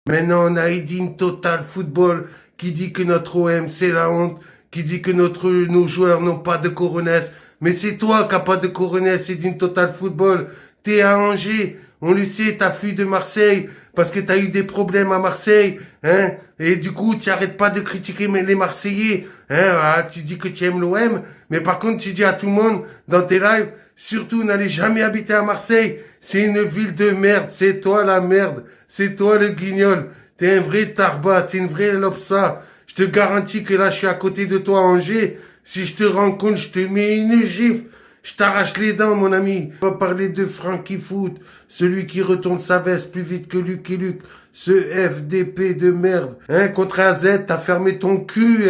Maintenant, on a Edine Total Football qui dit que notre OM, c'est la honte, qui dit que nos joueurs n'ont pas de coronets. Mais c'est toi qui n'as pas de coronets, Edine Total Football. T'es à Angers. On le sait, t'as fui de Marseille parce que t'as eu des problèmes à Marseille, hein. Et du coup, tu arrêtes pas de critiquer les Marseillais, hein. Ah, tu dis que tu aimes l'OM, mais par contre, tu dis à tout le monde dans tes lives, surtout n'allez jamais habiter à Marseille. C'est une ville de merde. C'est toi la merde. C'est toi le guignol. T'es un vrai tarbat. T'es une vraie lopsa. Je te garantis que là, je suis à côté de toi à Angers. Si je te rencontre, je te mets une gifle. Je t'arrache les dents, mon ami. On va parler de Frankie Foot, celui qui retourne sa veste plus vite que Lucky Luke. Ce FDP de merde. Hein, contre AZ, t'as fermé ton cul,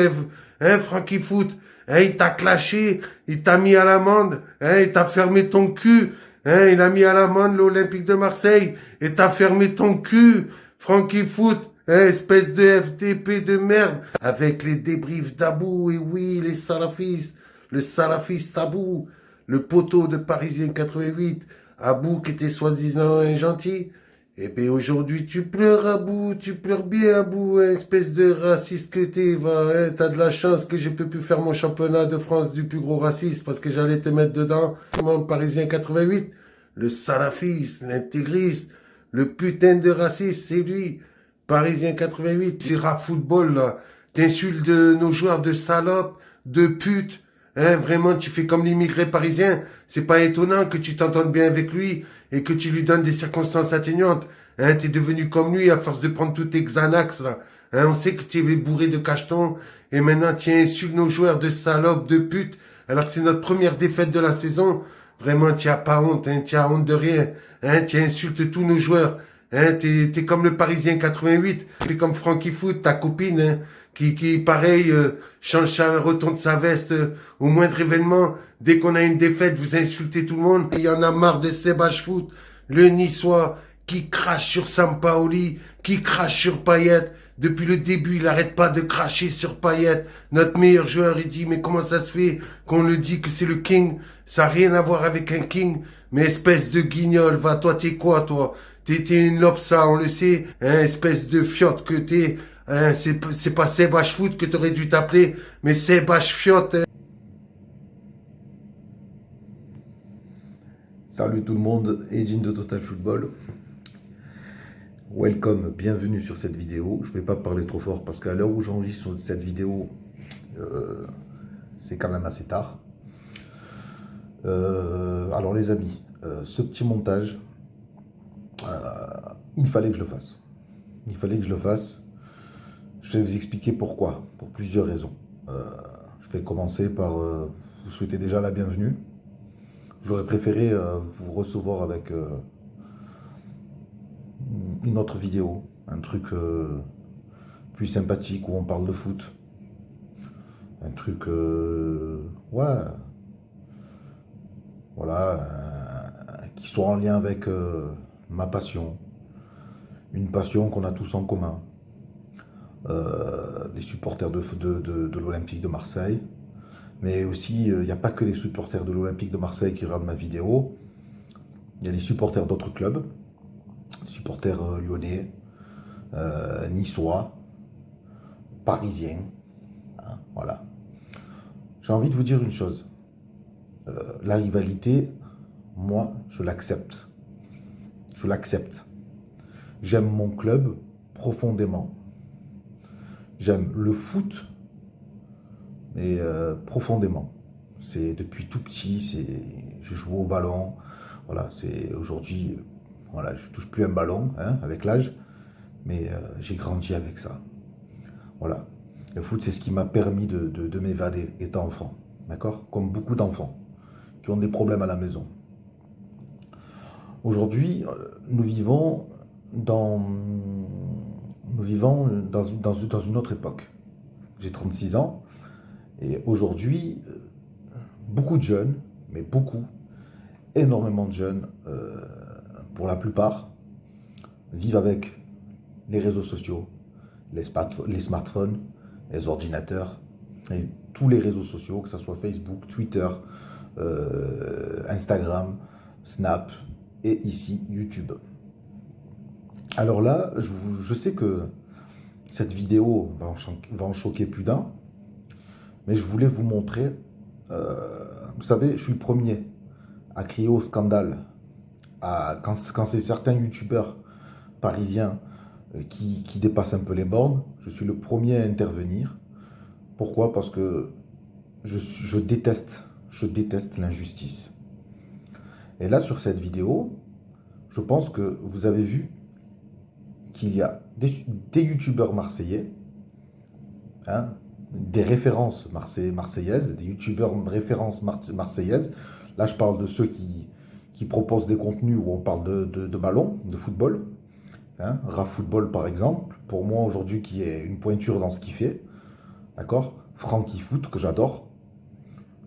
hein, Frankie Foot. Hein, il t'a clashé, il t'a mis à l'amende, hein, il t'a fermé ton cul. Hein, il a mis à l'amende l'Olympique de Marseille et t'as fermé ton cul, Frankie Foot. Hein, espèce de FDP de merde. Avec les débriefs d'Abou, et oui, les salafistes. Le salafiste Abou. Le poteau de Parisien 88, Abou qui était soi-disant un gentil. Eh bien aujourd'hui tu pleures Abou, tu pleures bien Abou, hein, espèce de raciste que t'es, va, hein, t'as de la chance que je peux plus faire mon championnat de France du plus gros raciste parce que j'allais te mettre dedans. Mon Parisien 88, le salafiste, l'intégriste, le putain de raciste, c'est lui. Parisien 88, c'est rap football là, t'insultes de nos joueurs de salopes, de putes. Hein, vraiment, tu fais comme l'immigré parisien. C'est pas étonnant que tu t'entendes bien avec lui et que tu lui donnes des circonstances atténuantes. Hein, t'es devenu comme lui à force de prendre tous tes Xanax, là. Hein, on sait que tu es bourré de cachetons et maintenant tu insultes nos joueurs de salopes, de putes, alors que c'est notre première défaite de la saison. Vraiment, tu as pas honte, hein, tu as honte de rien. Hein, tu insultes tous nos joueurs. Hein, t'es comme le Parisien 88, t'es comme Frankie Foot, ta copine, hein, qui pareil, retourne sa veste au moindre événement. Dès qu'on a une défaite, vous insultez tout le monde. Il y en a marre de Sébastien Foot, le Niçois, qui crache sur Sampaoli, qui crache sur Payet. Depuis le début, il arrête pas de cracher sur Payet. Notre meilleur joueur, il dit, mais comment ça se fait qu'on le dit que c'est le king? Ça n'a rien à voir avec un king. Mais espèce de guignol, va, toi, t'es quoi, toi? T'es une lopsa, on le sait, hein, espèce de fiotte que t'es. Hein, c'est pas Sébastien Foot que t'aurais dû t'appeler, mais Sébastien Fiotte. Hein. Salut tout le monde, Edine de Total Football. Welcome, bienvenue sur cette vidéo. Je ne vais pas parler trop fort parce qu'à l'heure où j'enregistre cette vidéo, c'est quand même assez tard. Alors les amis, ce petit montage, il fallait que je le fasse. Il fallait que je le fasse. Je vais vous expliquer pourquoi, pour plusieurs raisons. Je vais commencer par vous souhaiter déjà la bienvenue. J'aurais préféré vous recevoir avec une autre vidéo, un truc plus sympathique où on parle de foot. Un truc, ouais, voilà, qui soit en lien avec ma passion. Une passion qu'on a tous en commun. Les supporters de l'Olympique de Marseille. Mais aussi, il n'y a pas que les supporters de l'Olympique de Marseille qui regardent ma vidéo. Il y a les supporters d'autres clubs, supporters lyonnais, niçois, parisiens. Hein, voilà. J'ai envie de vous dire une chose. La rivalité, moi, je l'accepte. Je l'accepte. J'aime mon club profondément. J'aime le foot, mais profondément. C'est depuis tout petit, je joue au ballon. Voilà, c'est aujourd'hui, voilà, je touche plus un ballon hein, avec l'âge, mais j'ai grandi avec ça. Voilà, le foot, c'est ce qui m'a permis de m'évader étant enfant, d'accord? Comme beaucoup d'enfants qui ont des problèmes à la maison. Aujourd'hui, nous vivons dans une autre époque. J'ai 36 ans et aujourd'hui, beaucoup de jeunes, mais beaucoup, énormément de jeunes, pour la plupart, vivent avec les réseaux sociaux, les smartphones, les ordinateurs, et tous les réseaux sociaux, que ce soit Facebook, Twitter, Instagram, Snap et ici YouTube. Alors là, je sais que cette vidéo va en choquer plus d'un, mais je voulais vous montrer. Vous savez, je suis le premier à crier au scandale quand c'est certains youtubeurs parisiens qui dépassent un peu les bornes. Je suis le premier à intervenir. Pourquoi? Parce que je déteste l'injustice. Et là, sur cette vidéo, je pense que vous avez vu qu'il y a des youtubeurs marseillais, hein, des références marseillaises, des youtubeurs références marseillaises. Là, je parle de ceux qui proposent des contenus où on parle de ballon, de football. Hein, Raf Football, par exemple, pour moi aujourd'hui, qui est une pointure dans ce qu'il fait. D'accord? Frankie Foot, que j'adore.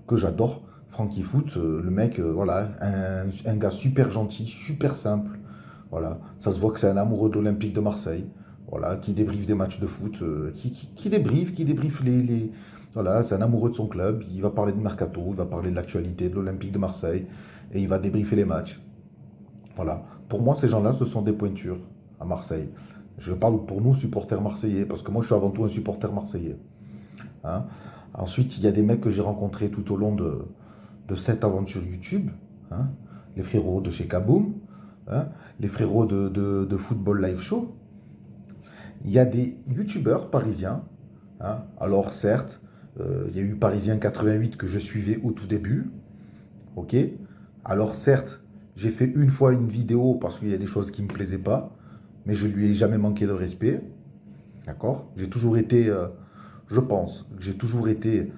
Que j'adore. Frankie Foot, le mec, voilà, un gars super gentil, super simple. Voilà, ça se voit que c'est un amoureux de l'Olympique de Marseille. Voilà, qui débriefe des matchs de foot, qui débriefe voilà, c'est un amoureux de son club. Il va parler de mercato, il va parler de l'actualité de l'Olympique de Marseille et il va débriefer les matchs. Voilà. Pour moi, ces gens-là, ce sont des pointures à Marseille. Je parle pour nous, supporters marseillais, parce que moi, je suis avant tout un supporter marseillais. Hein. Ensuite, il y a des mecs que j'ai rencontrés tout au long de cette aventure YouTube. Hein. Les frérots de chez Kaboom, hein. Les frérots de Football Live Show. Il y a des youtubeurs parisiens. Hein. Alors, certes, il y a eu Parisien 88 que je suivais au tout début. Ok. Alors, certes, j'ai fait une fois une vidéo parce qu'il y a des choses qui ne me plaisaient pas, mais je lui ai jamais manqué de respect. D'accord? J'ai toujours été, je pense, que j'ai toujours été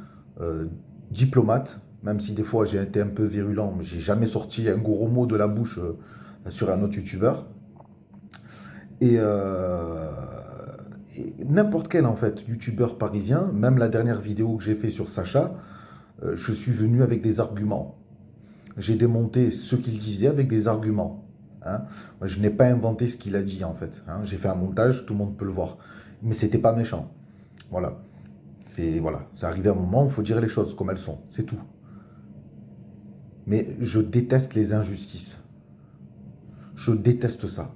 diplomate, même si des fois j'ai été un peu virulent, mais j'ai jamais sorti un gros mot de la bouche sur un autre youtubeur. Et, et n'importe quel en fait youtubeur parisien, même la dernière vidéo que j'ai fait sur Sacha, je suis venu avec des arguments. J'ai démonté ce qu'il disait avec des arguments. Hein. Moi, je n'ai pas inventé ce qu'il a dit en fait. Hein. J'ai fait un montage, tout le monde peut le voir. Mais c'était pas méchant. Voilà. C'est arrivé un moment où il faut dire les choses comme elles sont. C'est tout. Mais je déteste les injustices. Je déteste ça.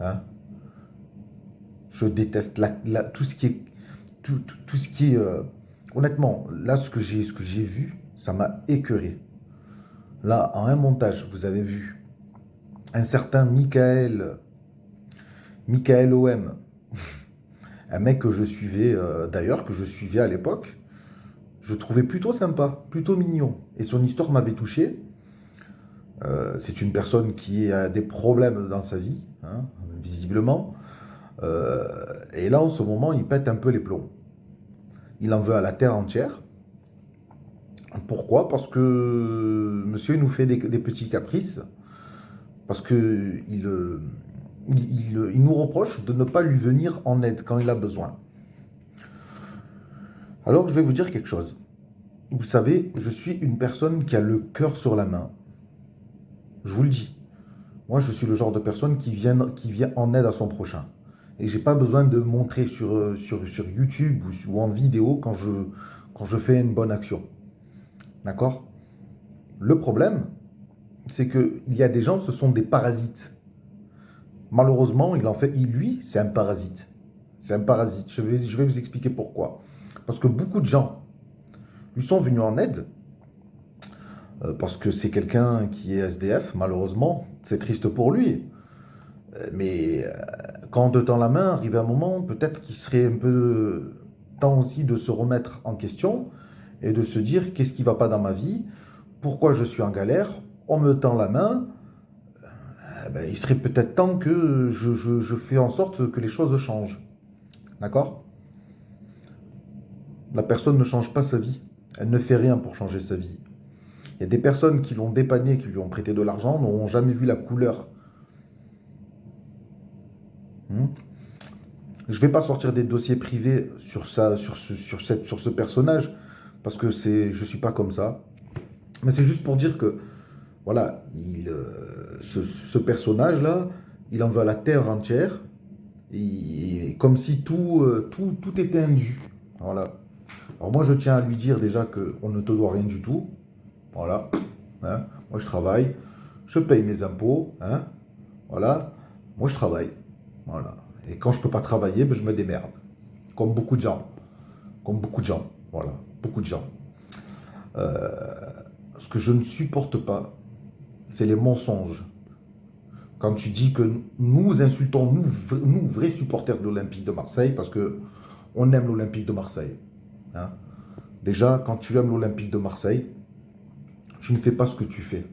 Hein. Je déteste tout ce qui est. Tout ce qui est. Honnêtement, là, ce que j'ai vu, ça m'a écœuré. Là, en un montage, vous avez vu un certain Michael OM, un mec que je suivais, d'ailleurs, que je suivais à l'époque, je trouvais plutôt sympa, plutôt mignon. Et son histoire m'avait touché. C'est une personne qui a des problèmes dans sa vie, hein, visiblement. Et là, en ce moment, il pète un peu les plombs. Il en veut à la terre entière. Pourquoi? Parce que monsieur nous fait des petits caprices. Parce que il nous reproche de ne pas lui venir en aide quand il a besoin. Alors, je vais vous dire quelque chose. Vous savez, je suis une personne qui a le cœur sur la main. Je vous le dis. Moi, je suis le genre de personne qui vient en aide à son prochain. Et j'ai pas besoin de montrer sur YouTube ou en vidéo quand je fais une bonne action. D'accord? Le problème, c'est qu'il y a des gens, ce sont des parasites. Malheureusement, lui, c'est un parasite. C'est un parasite. Je vais vous expliquer pourquoi. Parce que beaucoup de gens lui sont venus en aide, parce que c'est quelqu'un qui est SDF, malheureusement. C'est triste pour lui. Mais quand on tend la main, arrive un moment, peut-être qu'il serait un peu temps aussi de se remettre en question et de se dire qu'est-ce qui ne va pas dans ma vie, pourquoi je suis en galère, on me tend la main, il serait peut-être temps que je fais en sorte que les choses changent. D'accord? La personne ne change pas sa vie. Elle ne fait rien pour changer sa vie. Il y a des personnes qui l'ont dépanné, qui lui ont prêté de l'argent, n'ont jamais vu la couleur. Je ne vais pas sortir des dossiers privés sur ce personnage, parce que je ne suis pas comme ça. Mais c'est juste pour dire que, voilà, ce personnage-là, il en veut à la terre entière, comme si tout était indu. Voilà. Alors moi, je tiens à lui dire déjà qu'on ne te doit rien du tout. Voilà. Hein. Moi, je travaille, je paye mes impôts. Hein. Voilà. Moi, je travaille. Voilà. Et quand je peux pas travailler, ben, je me démerde. Comme beaucoup de gens. Comme beaucoup de gens. Voilà. Beaucoup de gens. Ce que je ne supporte pas, c'est les mensonges. Quand tu dis que nous insultons, nous vrais supporters de l'Olympique de Marseille, parce que on aime l'Olympique de Marseille. Hein. Déjà, quand tu aimes l'Olympique de Marseille, tu ne fais pas ce que tu fais.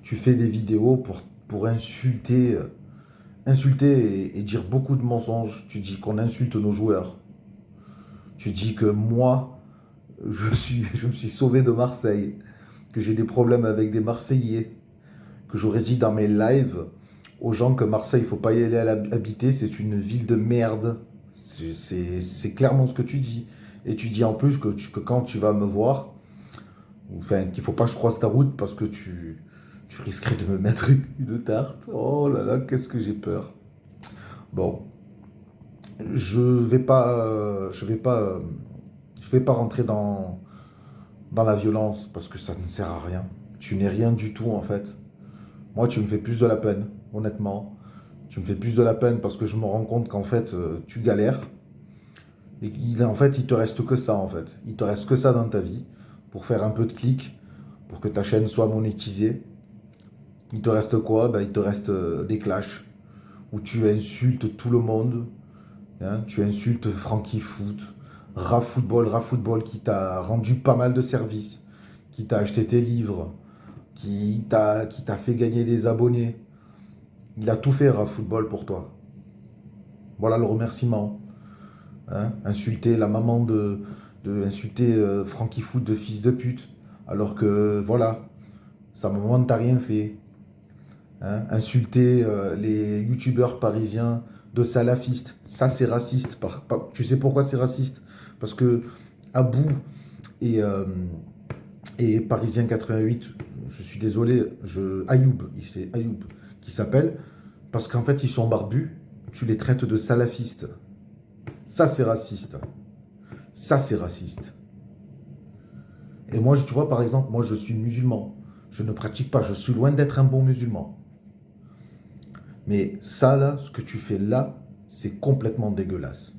Tu fais des vidéos pour insulter, et dire beaucoup de mensonges. Tu dis qu'on insulte nos joueurs. Tu dis que moi, je me suis sauvé de Marseille, que j'ai des problèmes avec des Marseillais, que j'aurais dit dans mes lives aux gens que Marseille, il ne faut pas y aller habiter, c'est une ville de merde. C'est clairement ce que tu dis. Et tu dis en plus que quand tu vas me voir, enfin, qu'il ne faut pas que je croise ta route parce que tu risquerais de me mettre une tarte. Oh là là, qu'est-ce que j'ai peur. Bon, je vais pas rentrer dans la violence parce que ça ne sert à rien. Tu n'es rien du tout en fait. Moi, tu me fais plus de la peine, honnêtement. Tu me fais plus de la peine parce que je me rends compte qu'en fait, tu galères. Et en fait, il te reste que ça, en fait. Il te reste que ça dans ta vie pour faire un peu de clics, pour que ta chaîne soit monétisée. Il te reste quoi? Ben, il te reste des clashs où tu insultes tout le monde. Hein, tu insultes Frankie Foot, Rafootball qui t'a rendu pas mal de services, qui t'a acheté tes livres, qui t'a fait gagner des abonnés. Il a tout fait, Rafootball, pour toi. Voilà le remerciement. Hein, insulter la maman insulter Frankie Foot de fils de pute, alors que voilà, sa maman ne t'a rien fait. Hein, insulter les youtubeurs parisiens de salafistes, ça c'est raciste. Tu sais pourquoi c'est raciste? Parce que Abou et, euh, et Parisien 88, je suis désolé, Ayoub, c'est Ayoub qui s'appelle, parce qu'en fait ils sont barbus, tu les traites de salafistes. Ça c'est raciste. Ça c'est raciste. Et moi, tu vois, par exemple, moi je suis musulman. Je ne pratique pas, je suis loin d'être un bon musulman. Mais ça là, ce que tu fais là, c'est complètement dégueulasse.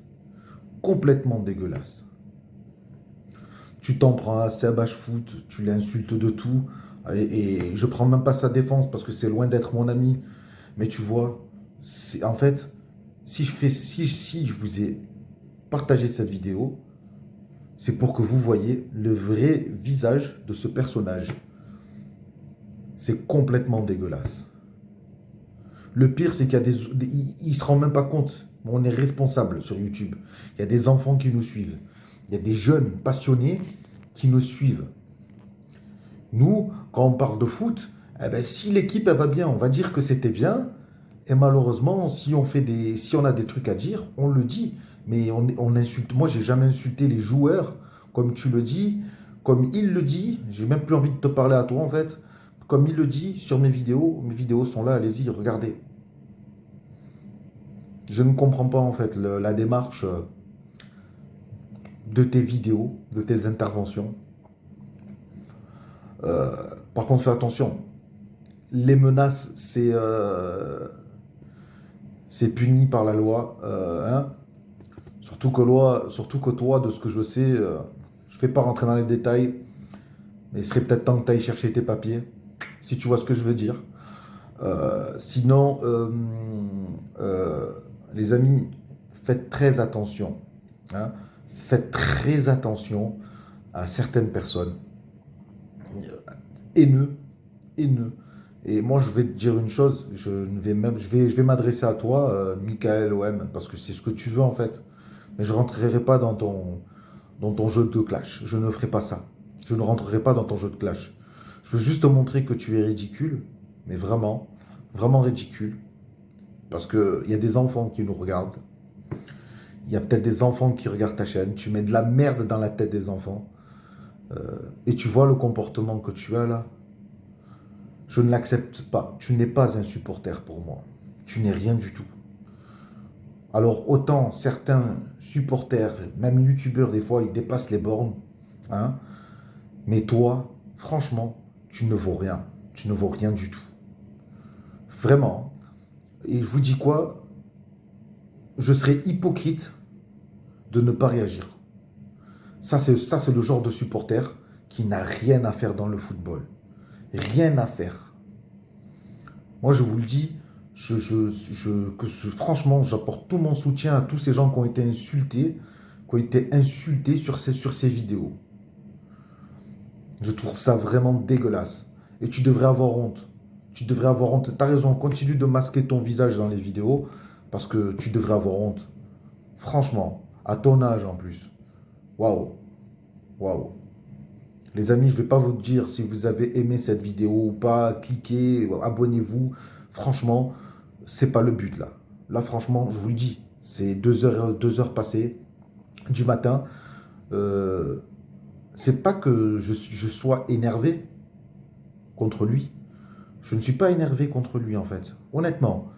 Complètement dégueulasse. Tu t'en prends à Seb Foot, tu l'insultes de tout. Et je prends même pas sa défense parce que c'est loin d'être mon ami. Mais tu vois, en fait, si je vous ai partagé cette vidéo, c'est pour que vous voyez le vrai visage de ce personnage. C'est complètement dégueulasse. Le pire, c'est qu'il y a il ne se rend même pas compte. On est responsable sur YouTube. Il y a des enfants qui nous suivent. Il y a des jeunes passionnés qui nous suivent. Nous, quand on parle de foot, eh ben, si l'équipe elle va bien, on va dire que c'était bien. Et malheureusement, si on a des trucs à dire, on le dit. Mais on insulte. Moi, j'ai jamais insulté les joueurs, comme tu le dis, comme il le dit. J'ai même plus envie de te parler à toi, en fait. Comme il le dit sur mes vidéos sont là, allez-y, regardez. Je ne comprends pas, en fait, la démarche de tes vidéos, de tes interventions. Par contre, fais attention. Les menaces, c'est puni par la loi. Hein. Surtout que toi, de ce que je sais, je ne vais pas rentrer dans les détails, mais il serait peut-être temps que tu ailles chercher tes papiers, si tu vois ce que je veux dire. Sinon, les amis, faites très attention. Hein. Faites très attention à certaines personnes. Haineux, haineux. Et moi, je vais te dire une chose, je vais m'adresser à toi, Michael OM, parce que c'est ce que tu veux en fait. Mais je ne rentrerai pas dans ton jeu de clash. Je ne ferai pas ça. Je ne rentrerai pas dans ton jeu de clash. Je veux juste te montrer que tu es ridicule, mais vraiment, vraiment ridicule. Parce qu'il y a des enfants qui nous regardent. Il y a peut-être des enfants qui regardent ta chaîne. Tu mets de la merde dans la tête des enfants. Et tu vois le comportement que tu as là. Je ne l'accepte pas. Tu n'es pas un supporter pour moi. Tu n'es rien du tout. Alors autant certains supporters, même youtubeurs, des fois, ils dépassent les bornes. Hein, mais toi, franchement, tu ne vaux rien. Tu ne vaux rien du tout. Vraiment. Et je vous dis quoi? Je serais hypocrite de ne pas réagir. Ça, c'est le genre de supporter qui n'a rien à faire dans le football. Rien à faire. Moi, je vous le dis, franchement, j'apporte tout mon soutien à tous ces gens qui ont été insultés sur ces vidéos. Je trouve ça vraiment dégueulasse. Et tu devrais avoir honte. Tu devrais avoir honte. T'as raison, continue de masquer ton visage dans les vidéos parce que tu devrais avoir honte. Franchement, à ton âge en plus. Waouh. Waouh. Les amis, je ne vais pas vous dire si vous avez aimé cette vidéo ou pas. Cliquez, abonnez-vous. Franchement, c'est pas le but là. Là, franchement, je vous le dis, c'est 2 heures passées du matin. C'est pas que je sois énervé contre lui. Je ne suis pas énervé contre lui en fait. Honnêtement,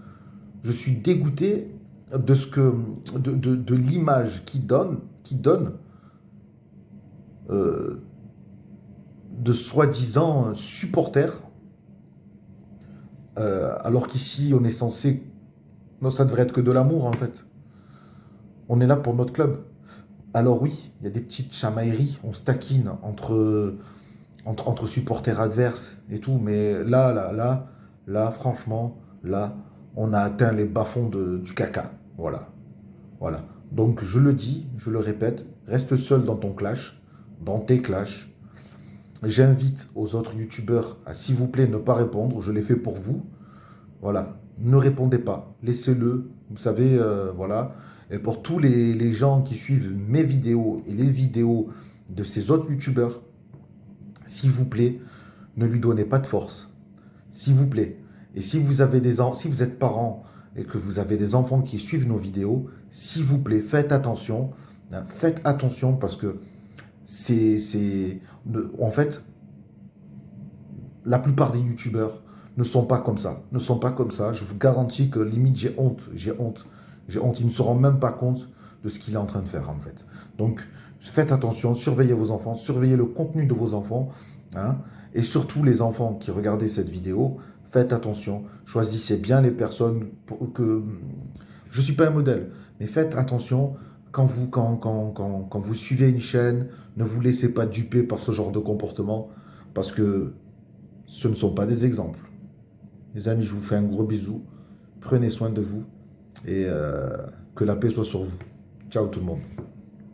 je suis dégoûté de ce que de l'image qu'il donne euh, de soi-disant supporters, alors qu'ici on est censé, non, ça devrait être que de l'amour en fait. On est là pour notre club. Alors oui, il y a des petites chamailleries, on se taquine entre supporters adverses et tout, mais là, franchement, là, on a atteint les bas-fonds du caca. Voilà, voilà. Donc je le dis, je le répète, reste seul dans ton clash, dans tes clashs. J'invite aux autres youtubeurs à, s'il vous plaît, ne pas répondre. Je l'ai fait pour vous. Voilà. Ne répondez pas. Laissez-le. Vous savez, voilà. Et pour tous les gens qui suivent mes vidéos et les vidéos de ces autres youtubeurs, s'il vous plaît, ne lui donnez pas de force. S'il vous plaît. Et si vous avez si vous êtes parent et que vous avez des enfants qui suivent nos vidéos, s'il vous plaît, faites attention. Hein, faites attention parce que en fait, la plupart des youtubeurs ne sont pas comme ça. Ne sont pas comme ça. Je vous garantis que limite j'ai honte. J'ai honte. J'ai honte. Ils ne se rendent même pas compte de ce qu'il est en train de faire en fait. Donc faites attention, surveillez vos enfants, surveillez le contenu de vos enfants. Hein, et surtout les enfants qui regardent cette vidéo, faites attention. Choisissez bien les personnes que... Je ne suis pas un modèle, mais faites attention quand vous suivez une chaîne, ne vous laissez pas duper par ce genre de comportement parce que ce ne sont pas des exemples. Les amis, je vous fais un gros bisou. Prenez soin de vous et que la paix soit sur vous. Ciao tout le monde.